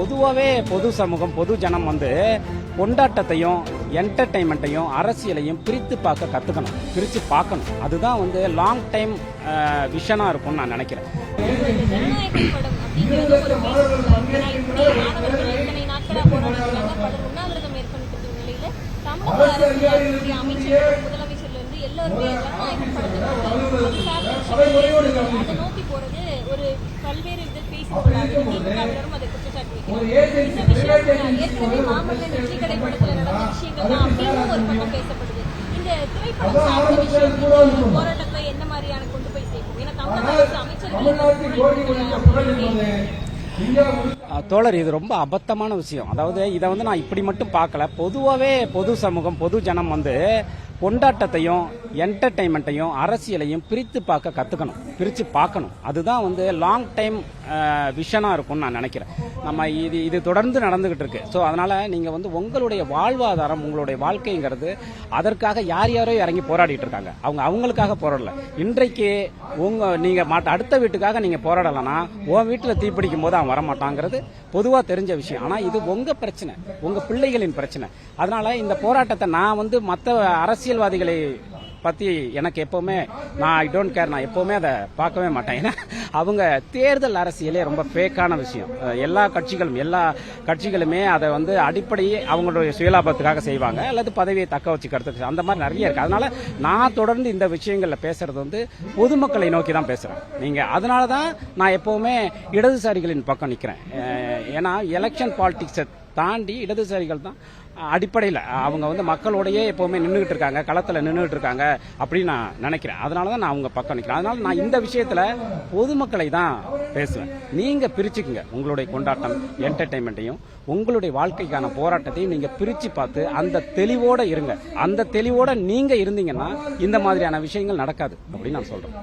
பொதுவாகவே பொது சமூகம் பொது ஜனம் கொண்டாட்டத்தையும் என்டர்டைன்மெண்ட்டையும் அரசியலையும் பிரித்து பார்க்க கற்றுக்கணும், பிரித்து பார்க்கணும். அதுதான் லாங் டைம் விஷனாக இருக்கும்னு நான் நினைக்கிறேன். தோழர், இது ரொம்ப அபத்தமான விஷயம். அதாவது இதை நான் இப்படி மட்டும் பார்க்கல. பொதுவாகவே பொது சமூகம் பொது ஜனம் கொண்டாட்டத்தையும் என்டர்டைன்மெண்ட்டையும் அரசியலையும் பிரித்து பார்க்க கற்றுக்கணும், பிரித்து பார்க்கணும். அதுதான் லாங் டைம் விஷனாக இருக்கும்னு நான் நினைக்கிறேன். நம்ம இது தொடர்ந்து நடந்துகிட்டு இருக்கு. ஸோ அதனால நீங்கள் உங்களுடைய வாழ்வாதாரம், உங்களுடைய வாழ்க்கைங்கிறது அதற்காக யாரோ இறங்கி போராடிட்டு இருக்காங்க. அவங்களுக்காக போராடல. இன்றைக்கு நீங்கள் அடுத்த வீட்டுக்காக நீங்கள் போராடலைன்னா உன் வீட்டில் தீப்பிடிக்கும் போது அவன் வரமாட்டாங்கிறது பொதுவாக தெரிஞ்ச விஷயம். ஆனால் இது உங்கள் பிரச்சனை, உங்கள் பிள்ளைகளின் பிரச்சனை. அதனால இந்த போராட்டத்தை நான் மற்ற அரசியல்வாதிகளை பற்றி எனக்கு எப்போவுமே ஐ டோன்ட் கேர். நான் எப்போவுமே அதை பார்க்கவே மாட்டேன். ஏன்னா அவங்க தேர்தல் அரசியலே ரொம்ப ஃபேக்கான விஷயம். எல்லா கட்சிகளுமே அதை அடிப்படையே அவங்களுடைய சுயலாபத்துக்காக செய்வாங்க, அல்லது பதவியை தக்க வச்சுக்கிறதுக்கு, அந்த மாதிரி நிறைய இருக்குது. அதனால நான் தொடர்ந்து இந்த விஷயங்களில் பேசுறது பொதுமக்களை நோக்கி தான் பேசுகிறேன். அதனால தான் நான் எப்போவுமே இடதுசாரிகளின் பக்கம் நிற்கிறேன். ஏன்னா எலெக்ஷன் பாலிடிக்ஸை தாண்டி இடதுசாரிகள் தான் அடிப்படையில் அவங்க மக்களோடையே எப்போவுமே நின்றுகிட்டு இருக்காங்க, களத்தில் நின்றுகிட்டு இருக்காங்க அப்படின்னு நான் நினைக்கிறேன். அதனால தான் நான் அவங்க பக்கம் நிற்கிறேன். அதனால நான் இந்த விஷயத்தில் பொதுமக்களை தான் பேசுவேன். நீங்கள் பிரிச்சுக்குங்க, உங்களுடைய கொண்டாட்டம் என்டர்டைன்மெண்ட்டையும் உங்களுடைய வாழ்க்கைக்கான போராட்டத்தையும் நீங்கள் பிரித்து பார்த்து அந்த தெளிவோடு இருங்க. அந்த தெளிவோடு நீங்கள் இருந்தீங்கன்னா இந்த மாதிரியான விஷயங்கள் நடக்காது அப்படின்னு நான் சொல்கிறேன்.